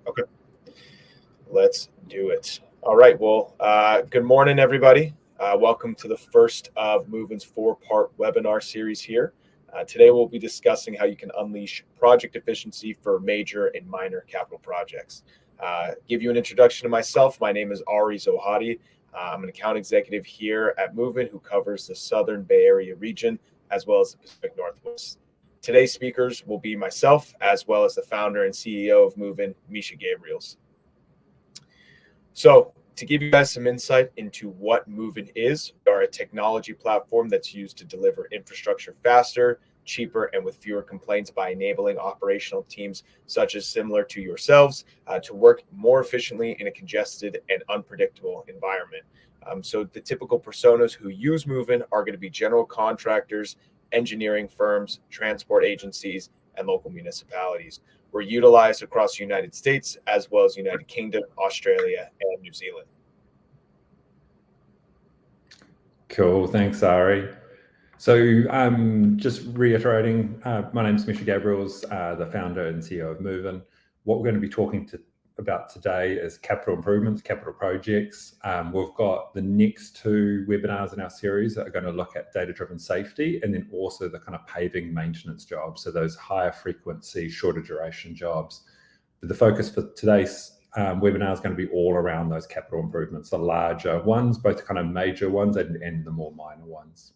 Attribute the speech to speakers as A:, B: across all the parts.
A: Okay, let's do it. All right. Well, good morning, everybody. Welcome to the first of Moven's four-part webinar series here. Today, we'll be discussing how you can unleash project efficiency for major and minor capital projects. Give you an introduction to myself. My name is Ari Zohadi. I'm an account executive here at Moven who covers the Southern Bay Area region as well as the Pacific Northwest. Today's speakers will be myself as well as the founder and CEO of Moven, Misha Gabriels. So to give you guys some insight into what Moven is, we are a technology platform that's used to deliver infrastructure faster, cheaper, and with fewer complaints by enabling operational teams such as similar to yourselves to work more efficiently in a congested and unpredictable environment. So the typical personas who use Moven are going to be general contractors, engineering firms, transport agencies, and local municipalities. We're utilized across the United States as well as United Kingdom, Australia, and New Zealand.
B: Cool, thanks, Ari. So just reiterating, my name is Misha Gabriels, the founder and CEO of Moven. What we're going to be talking about today is capital improvements, capital projects. We've got the next two webinars in our series that are going to look at data-driven safety and then also the kind of paving maintenance jobs, so those higher frequency, shorter duration jobs. But the focus for today's webinar is going to be all around those capital improvements, the larger ones, both kind of major ones and the more minor ones.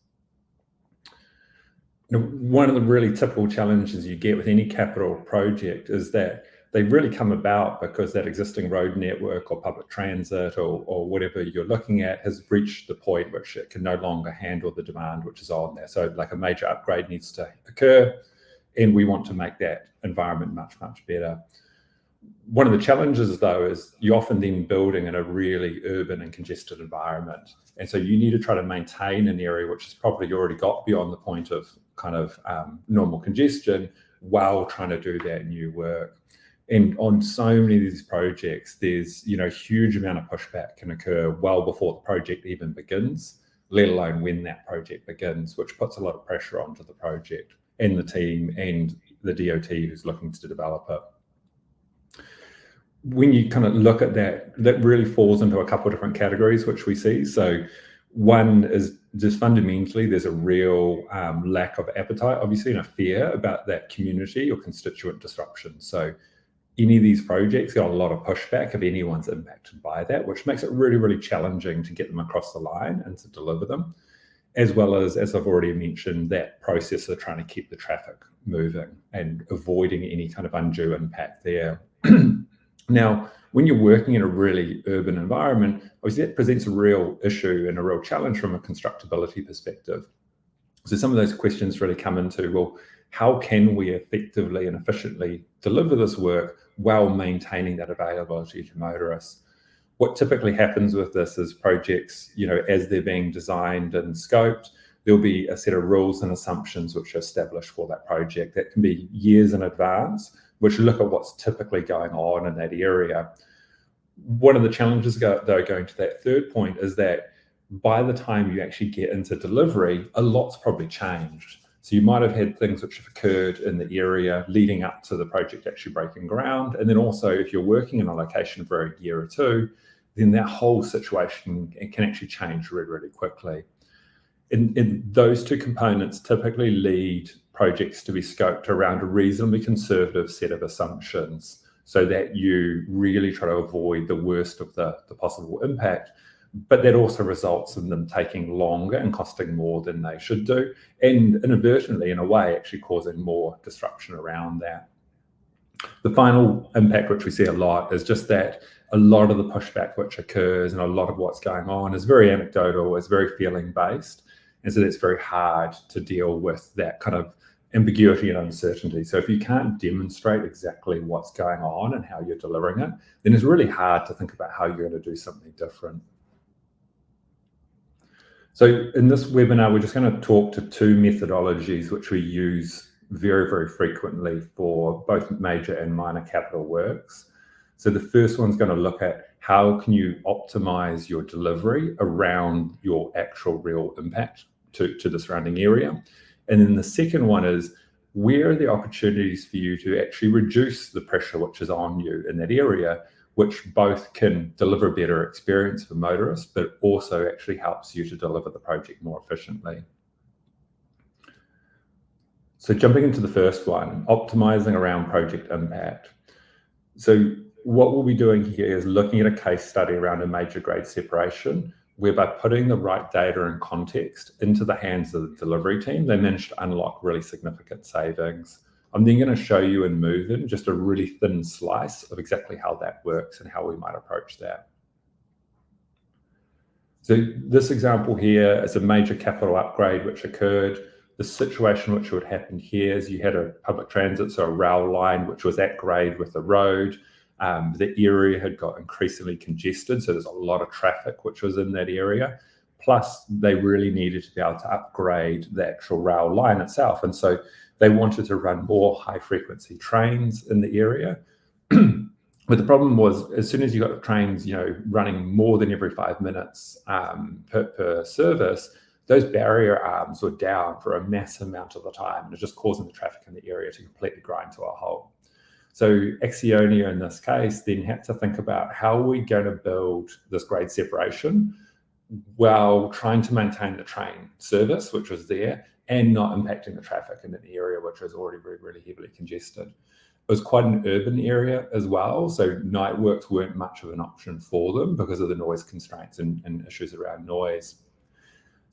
B: Now, one of the really typical challenges you get with any capital project is that they really come about because that existing road network or public transit or whatever you're looking at has reached the point which it can no longer handle the demand which is on there. So like a major upgrade needs to occur and we want to make that environment much, much better. One of the challenges though is you're often then building in a really urban and congested environment. And so you need to try to maintain an area which has probably already got beyond the point of kind of normal congestion while trying to do that new work. And on so many of these projects, there's huge amount of pushback can occur well before the project even begins, let alone when that project begins, which puts a lot of pressure onto the project and the team and the DOT who's looking to develop it. When you kind of look at that, that really falls into a couple of different categories which we see. So one is just fundamentally there's a real lack of appetite, obviously, and a fear about that community or constituent disruption. So any of these projects got a lot of pushback if anyone's impacted by that, which makes it really, really challenging to get them across the line and to deliver them, as well as I've already mentioned, that process of trying to keep the traffic moving and avoiding any kind of undue impact there. Now, when you're working in a really urban environment, obviously that presents a real issue and a real challenge from a constructability perspective. So some of those questions really come into, well, how can we effectively and efficiently deliver this work while maintaining that availability to motorists? What typically happens with this is projects, as they're being designed and scoped, there'll be a set of rules and assumptions which are established for that project that can be years in advance, which look at what's typically going on in that area. One of the challenges, though, going to that third point is that by the time you actually get into delivery, a lot's probably changed. So you might have had things which have occurred in the area leading up to the project actually breaking ground. And then also if you're working in a location for a year or two, then that whole situation can actually change really, really quickly. And those two components typically lead projects to be scoped around a reasonably conservative set of assumptions so that you really try to avoid the worst of the possible impact. But that also results in them taking longer and costing more than they should do, and inadvertently, in a way, actually causing more disruption around that. The final impact, which we see a lot, is just that a lot of the pushback which occurs and a lot of what's going on is very anecdotal, is very feeling-based, and so that's very hard to deal with that kind of ambiguity and uncertainty. So if you can't demonstrate exactly what's going on and how you're delivering it, then it's really hard to think about how you're going to do something different. So in this webinar, we're just going to talk to two methodologies which we use very, very frequently for both major and minor capital works. So the first one's going to look at how can you optimize your delivery around your actual real impact to the surrounding area. And then the second one is where are the opportunities for you to actually reduce the pressure which is on you in that area, which both can deliver a better experience for motorists, but also actually helps you to deliver the project more efficiently. So jumping into the first one, optimizing around project impact. So what we'll be doing here is looking at a case study around a major grade separation, whereby putting the right data and context into the hands of the delivery team, they managed to unlock really significant savings. I'm then going to show you in Move-In just a really thin slice of exactly how that works and how we might approach that. So this example here is a major capital upgrade which occurred. The situation which would happen here is you had a public transit, so a rail line, which was at grade with the road. The area had got increasingly congested, so there's a lot of traffic which was in that area. Plus, they really needed to be able to upgrade the actual rail line itself. And so they wanted to run more high-frequency trains in the area. But the problem was, as soon as you got trains, running more than every 5 minutes per service, those barrier arms were down for a massive amount of the time, and it's just causing the traffic in the area to completely grind to a halt. So Accionia in this case then had to think about how are we going to build this grade separation while trying to maintain the train service, which was there, and not impacting the traffic in an area which was already really, really heavily congested. It was quite an urban area as well, so night works weren't much of an option for them because of the noise constraints and issues around noise.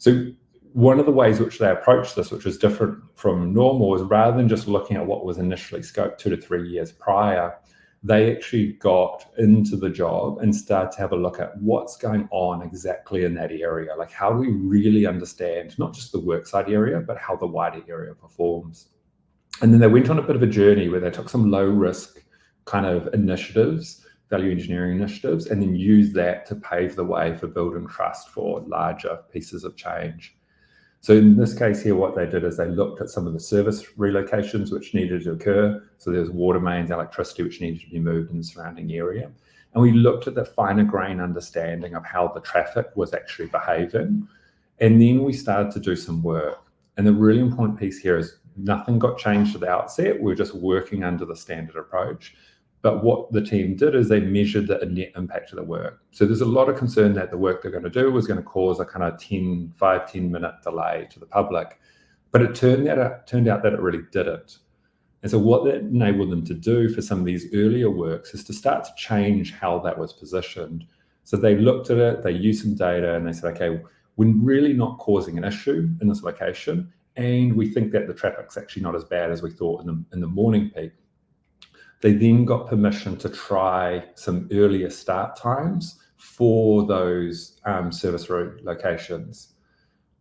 B: So one of the ways which they approached this, which was different from normal, is rather than just looking at what was initially scoped 2 to 3 years prior, they actually got into the job and started to have a look at what's going on exactly in that area. Like, how do we really understand not just the worksite area, but how the wider area performs? And then they went on a bit of a journey where they took some low risk kind of initiatives, value engineering initiatives, and then used that to pave the way for building trust for larger pieces of change. So in this case here, what they did is they looked at some of the service relocations which needed to occur. So there's water mains, electricity, which needed to be moved in the surrounding area. And we looked at the finer grain understanding of how the traffic was actually behaving. And then we started to do some work. And the really important piece here is nothing got changed at the outset. We're just working under the standard approach. But what the team did is they measured the net impact of the work. So there's a lot of concern that the work they're going to do was going to cause a kind of 5-10 minute delay to the public. But it turned out that it really didn't. And so what that enabled them to do for some of these earlier works is to start to change how that was positioned. So they looked at it, they used some data, and they said, okay, we're really not causing an issue in this location, and we think that the traffic's actually not as bad as we thought in the morning peak. They then got permission to try some earlier start times for those service road locations.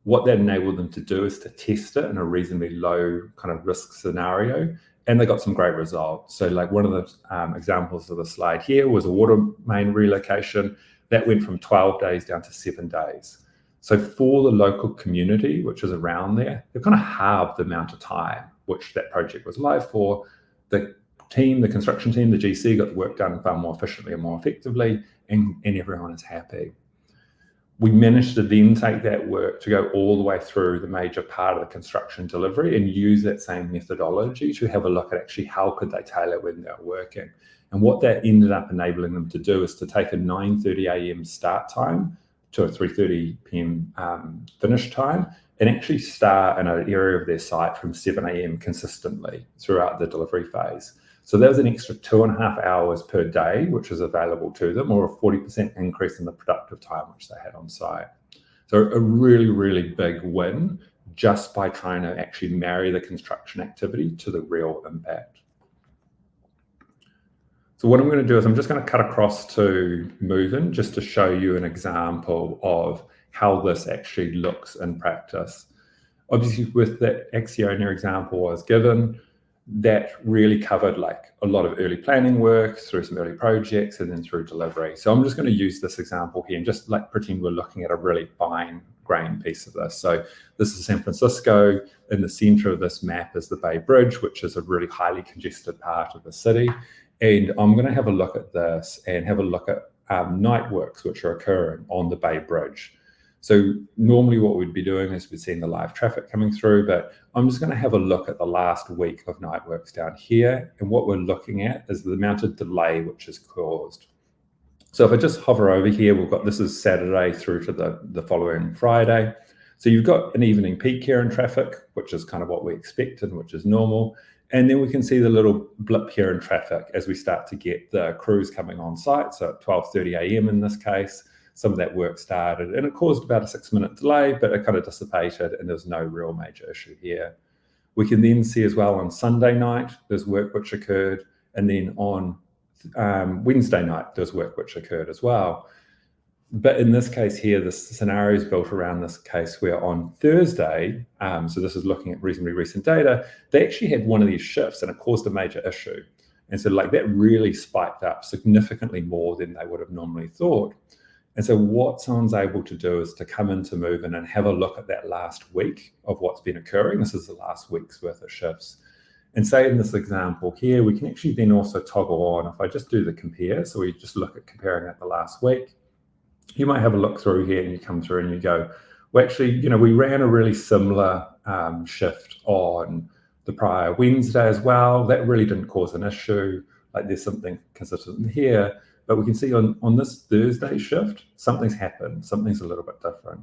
B: What that enabled them to do is to test it in a reasonably low kind of risk scenario, and they got some great results. So like one of the examples of the slide here was a water main relocation that went from 12 days down to 7 days. So for the local community, which is around there, they've kind of halved the amount of time which that project was live for. The construction team, the GC, got the work done far more efficiently and more effectively, and everyone is happy. We managed to then take that work to go all the way through the major part of the construction delivery and use that same methodology to have a look at actually how could they tailor when they're working. And what that ended up enabling them to do is to take a 9:30 a.m. start time to a 3:30 p.m. Finish time, and actually start in an area of their site from 7 a.m. consistently throughout the delivery phase. So that was an extra 2.5 hours per day, which was available to them, or a 40% increase in the productive time which they had on site. So a really, really big win just by trying to actually marry the construction activity to the real impact. So what I'm going to do is I'm just going to cut across to Move-In just to show you an example of how this actually looks in practice. Obviously, with that Accionia example I was given, that really covered like a lot of early planning work through some early projects and then through delivery. So I'm just going to use this example here and just like pretend we're looking at a really fine grained piece of this. So this is San Francisco. In the center of this map is the Bay Bridge, which is a really highly congested part of the city. And I'm going to have a look at this and have a look at night works which are occurring on the Bay Bridge. So normally what we'd be doing is we'd seeing the live traffic coming through, but I'm just going to have a look at the last week of night works down here. And what we're looking at is the amount of delay which is caused. So if I just hover over here, we've got, this is Saturday through to the following Friday. So you've got an evening peak here in traffic, which is kind of what we expected, which is normal. And then we can see the little blip here in traffic as we start to get the crews coming on site. So at 12:30 a.m. in this case, some of that work started, and it caused about a 6-minute delay, but it kind of dissipated and there's no real major issue here. We can then see as well on Sunday night, there's work which occurred, and then on Wednesday night, there's work which occurred as well. But in this case here, the scenario is built around this case where on Thursday, so this is looking at reasonably recent data, they actually had one of these shifts and it caused a major issue. And so like that really spiked up significantly more than they would have normally thought. And so what someone's able to do is to come into Move-In and have a look at that last week of what's been occurring. This is the last week's worth of shifts. And say in this example here, we can actually then also toggle on, if I just do the compare, so we just look at comparing at the last week, you might have a look through here and you come through and you go, well, actually, you know, we ran a really similar shift on the prior Wednesday as well. That really didn't cause an issue. Like there's something consistent here, but we can see on this Thursday shift, something's happened. Something's a little bit different.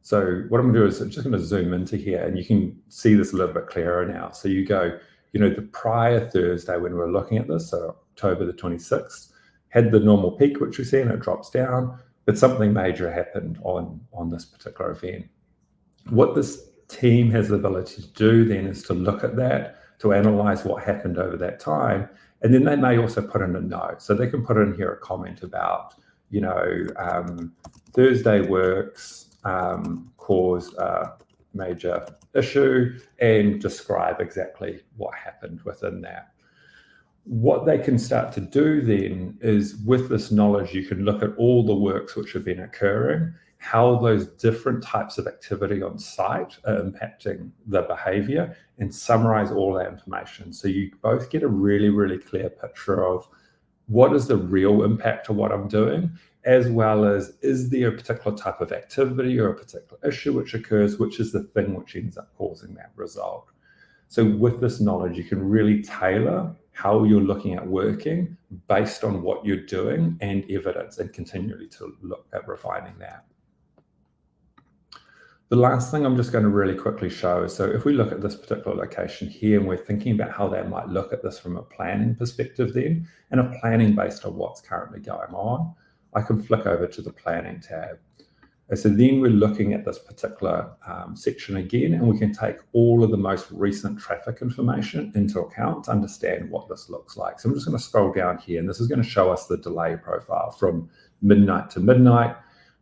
B: So what I'm gonna do is I'm just gonna zoom into here and you can see this a little bit clearer now. So you go, you know, the prior Thursday when we were looking at this, so October the 26th, had the normal peak, which we see, and it drops down. But something major happened on this particular event. What this team has the ability to do then is to look at that, to analyze what happened over that time, and then they may also put in a note. So they can put in here a comment about, you know, Thursday works caused a major issue and describe exactly what happened within that. What they can start to do then is with this knowledge, you can look at all the works which have been occurring, how those different types of activity on site are impacting the behavior, and summarize all that information. So you both get a really, really clear picture of what is the real impact of what I'm doing, as well as is there a particular type of activity or a particular issue which occurs, which is the thing which ends up causing that result. So with this knowledge, you can really tailor how you're looking at working based on what you're doing and evidence, and continually to look at refining that. The last thing I'm just going to really quickly show is, so if we look at this particular location here and we're thinking about how they might look at this from a planning perspective then, and a planning based on what's currently going on, I can flick over to the planning tab. And so then we're looking at this particular section again, and we can take all of the most recent traffic information into account to understand what this looks like. So I'm just going to scroll down here, and this is going to show us the delay profile from midnight to midnight.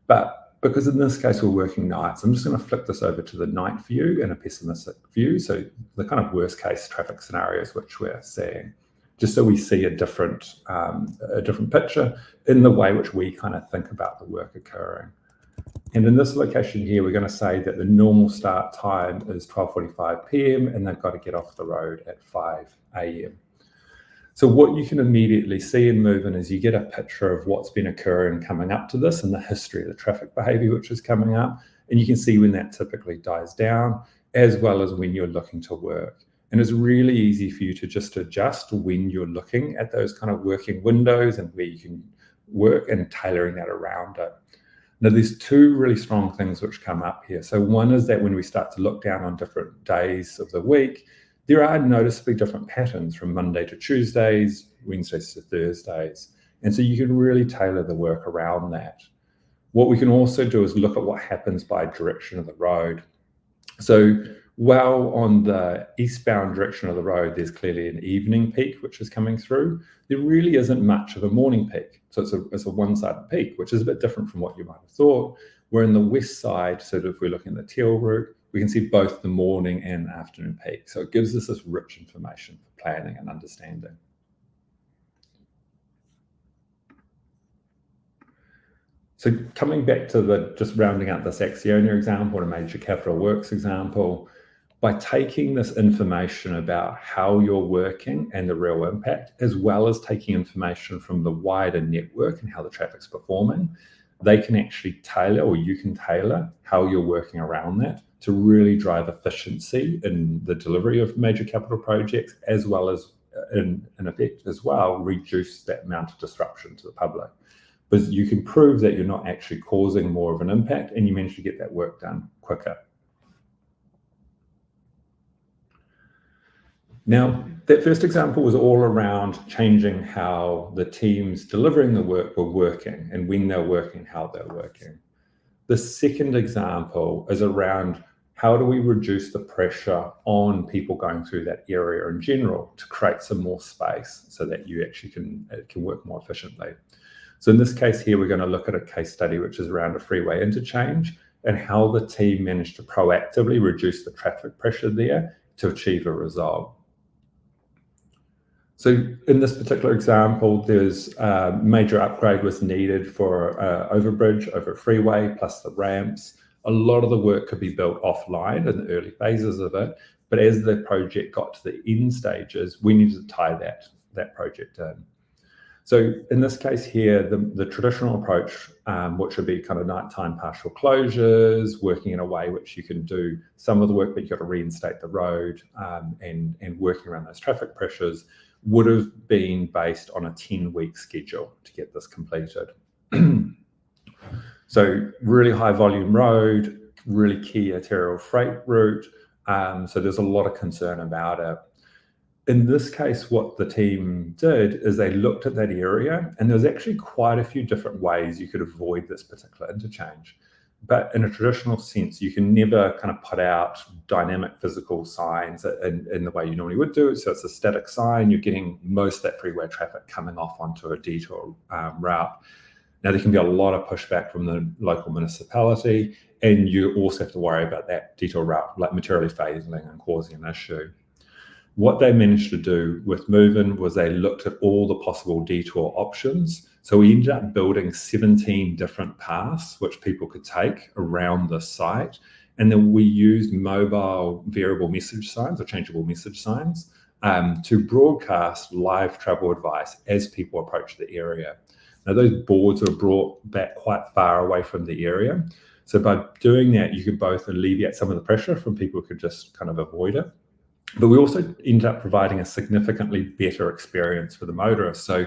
B: But because in this case we're working nights, I'm just going to flick this over to the night view and a pessimistic view. So the kind of worst case traffic scenarios which we're seeing, just so we see a different picture in the way which we kind of think about the work occurring. And in this location here, we're going to say that the normal start time is 12:45 p.m. and they've got to get off the road at 5 a.m. So what you can immediately see in Move-In is you get a picture of what's been occurring coming up to this and the history of the traffic behavior which is coming up. And you can see when that typically dies down, as well as when you're looking to work. And it's really easy for you to just adjust when you're looking at those kind of working windows and where you can work, and tailoring that around it. Now, there's two really strong things which come up here. So one is that when we start to look down on different days of the week, there are noticeably different patterns from Monday to Tuesdays, Wednesdays to Thursdays. And so you can really tailor the work around that. What we can also do is look at what happens by direction of the road. So while on the eastbound direction of the road, there's clearly an evening peak which is coming through, there really isn't much of a morning peak. So it's a one-sided peak, which is a bit different from what you might have thought. Where in the west side, so if we're looking at the teal route, we can see both the morning and afternoon peak. So it gives us this rich information for planning and understanding. So coming back to just rounding out this Acciona example, a major capital works example, by taking this information about how you're working and the real impact, as well as taking information from the wider network and how the traffic's performing, they can actually tailor, or you can tailor how you're working around that to really drive efficiency in the delivery of major capital projects, as well as in effect as well, reduce that amount of disruption to the public. But you can prove that you're not actually causing more of an impact and you manage to get that work done quicker. Now, that first example was all around changing how the teams delivering the work were working and when they're working, how they're working. The second example is around how do we reduce the pressure on people going through that area in general to create some more space so that you actually can work more efficiently. So in this case here, we're going to look at a case study which is around a freeway interchange and how the team managed to proactively reduce the traffic pressure there to achieve a result. So in this particular example, there's a major upgrade was needed for overbridge over a freeway, plus the ramps. A lot of the work could be built offline in the early phases of it, but as the project got to the end stages, we needed to tie that project in. So in this case here, the traditional approach, which would be kind of nighttime partial closures, working in a way which you can do some of the work, but you've got to reinstate the road and working around those traffic pressures, would have been based on a 10-week schedule to get this completed. So really high volume road, really key arterial freight route. So there's a lot of concern about it. In this case, what the team did is they looked at that area, and there's actually quite a few different ways you could avoid this particular interchange. But in a traditional sense, you can never kind of put out dynamic physical signs in the way you normally would do it. So it's a static sign. You're getting most of that freeway traffic coming off onto a detour route. Now, there can be a lot of pushback from the local municipality, and you also have to worry about that detour route like materially failing and causing an issue. What they managed to do with Movin was they looked at all the possible detour options. So we ended up building 17 different paths which people could take around the site. And then we used mobile variable message signs or changeable message signs to broadcast live travel advice as people approach the area. Now, those boards are brought back quite far away from the area. So by doing that, you could both alleviate some of the pressure from people who could just kind of avoid it. But we also ended up providing a significantly better experience for the motorists. So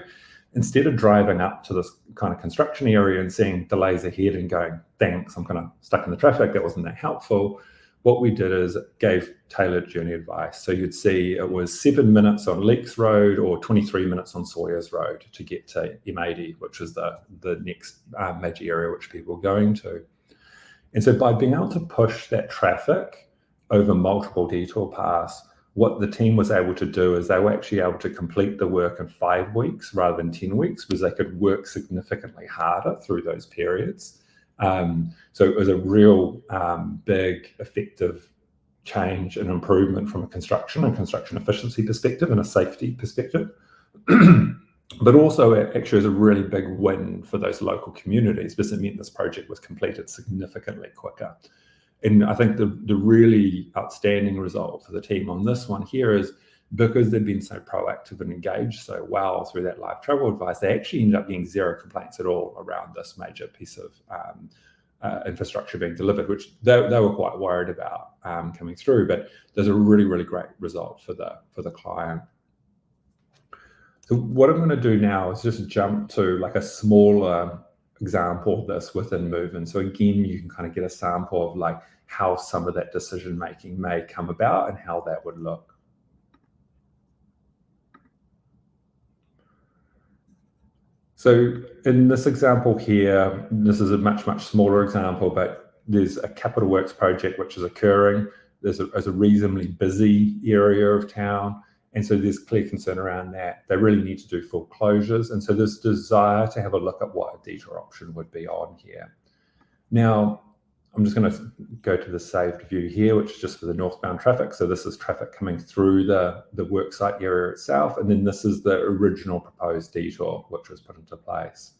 B: instead of driving up to this kind of construction area and seeing delays ahead and going, thanks, I'm kind of stuck in the traffic, that wasn't that helpful, what we did is gave tailored journey advice. So you'd see it was 7 minutes on Leeks Road or 23 minutes on Sawyers Road to get to M80, which was the next major area which people were going to. And so by being able to push that traffic over multiple detour paths, what the team was able to do is they were actually able to complete the work in 5 weeks rather than 10 weeks because they could work significantly harder through those periods. So it was a real big, effective change and improvement from a construction and construction efficiency perspective and a safety perspective. But also actually was a really big win for those local communities because it meant this project was completed significantly quicker. And I think the really outstanding result for the team on this one here is because they've been so proactive and engaged so well through that live travel advice, they actually ended up getting 0 complaints at all around this major piece of infrastructure being delivered, which they were quite worried about coming through. But there's a really, really great result for the client. So what I'm going to do now is just jump to like a smaller example of this within Movin. So again, you can kind of get a sample of like how some of that decision making may come about and how that would look. So in this example here, this is a much, much smaller example, but there's a capital works project which is occurring. There's a reasonably busy area of town. And so there's clear concern around that. They really need to do full closures. And so there's desire to have a look at what a detour option would be on here. Now, I'm just going to go to the saved view here, which is just for the northbound traffic. So this is traffic coming through the worksite area itself. And then this is the original proposed detour, which was put into place.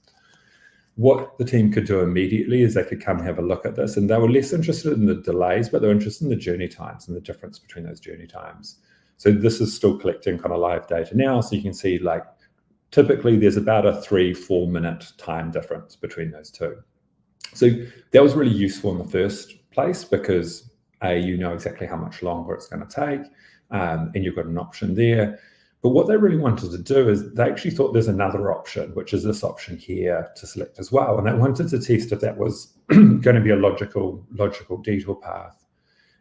B: What the team could do immediately is they could come have a look at this. And they were less interested in the delays, but they were interested in the journey times and the difference between those journey times. So this is still collecting kind of live data now. So you can see like typically there's about a 3-4 minute time difference between those two. So that was really useful in the first place because you know exactly how much longer it's going to take, and you've got an option there. But what they really wanted to do is they actually thought there's another option, which is this option here to select as well. And they wanted to test if that was going to be a logical detour path.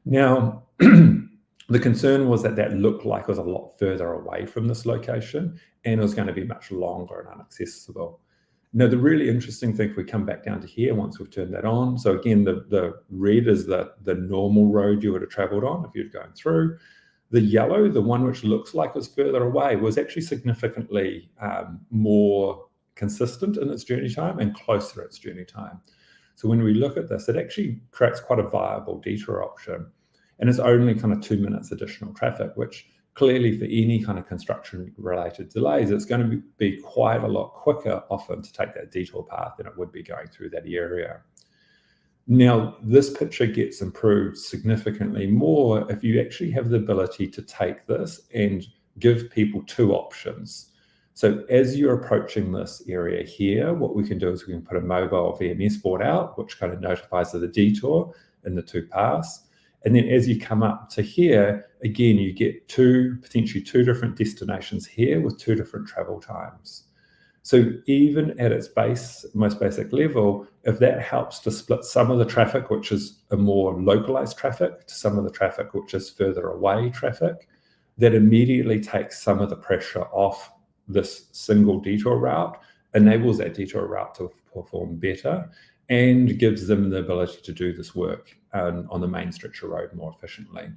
B: Now, the concern was that that looked like it was a lot further away from this location and it was going to be much longer and inaccessible. Now, the really interesting thing, if we come back down to here, once we've turned that on, so again, the red is the normal road you would have traveled on if you're going through. The yellow, the one which looks like it was further away, was actually significantly more consistent in its journey time and closer to its journey time. So when we look at this, it actually creates quite a viable detour option. And it's only kind of 2 minutes additional traffic, which clearly for any kind of construction-related delays, it's going to be quite a lot quicker often to take that detour path than it would be going through that area. Now, this picture gets improved significantly more if you actually have the ability to take this and give people two options. So as you're approaching this area here, what we can do is we can put a mobile VMS board out, which kind of notifies of the detour in the two paths. And then as you come up to here, again, you get potentially two different destinations here with two different travel times. So even at its most basic level, if that helps to split some of the traffic, which is a more localized traffic, to some of the traffic which is further away traffic, that immediately takes some of the pressure off this single detour route, enables that detour route to perform better, and gives them the ability to do this work on the main stretch of road more efficiently.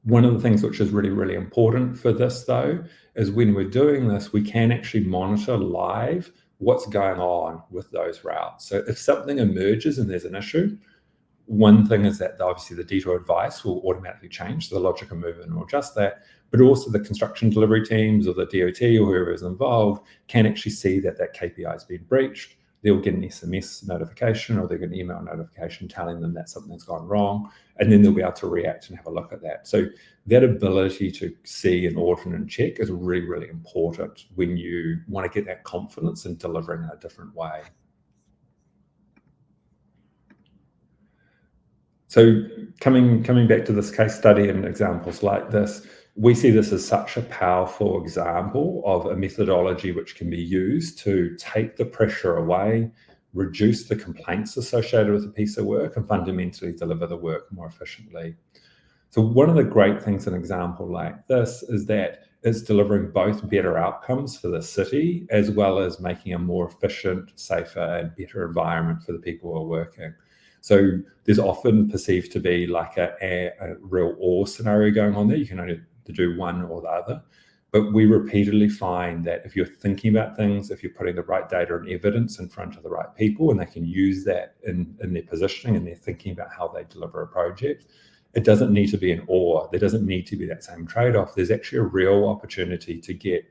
B: One of the things which is really, really important for this, though, is when we're doing this, we can actually monitor live what's going on with those routes. So if something emerges and there's an issue, one thing is that obviously the detour advice will automatically change, the logic of movement will adjust that, but also the construction delivery teams or the DOT or whoever is involved can actually see that that KPI has been breached. They'll get an SMS notification or they'll get an email notification telling them that something's gone wrong, and then they'll be able to react and have a look at that. So that ability to see and audit and check is really, really important when you want to get that confidence in delivering in a different way. So coming back to this case study and examples like this, we see this as such a powerful example of a methodology which can be used to take the pressure away, reduce the complaints associated with a piece of work, and fundamentally deliver the work more efficiently. So one of the great things in an example like this is that it's delivering both better outcomes for the city as well as making a more efficient, safer, and better environment for the people who are working. So there's often perceived to be like a real or scenario going on there. You can only do one or the other. But we repeatedly find that if you're thinking about things, if you're putting the right data and evidence in front of the right people, and they can use that in their positioning and they're thinking about how they deliver a project, it doesn't need to be an or. There doesn't need to be that same trade-off. There's actually a real opportunity to get,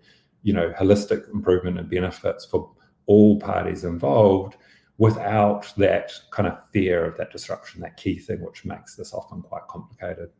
B: holistic improvement and benefits for all parties involved without that kind of fear of that disruption, that key thing which makes this often quite complicated.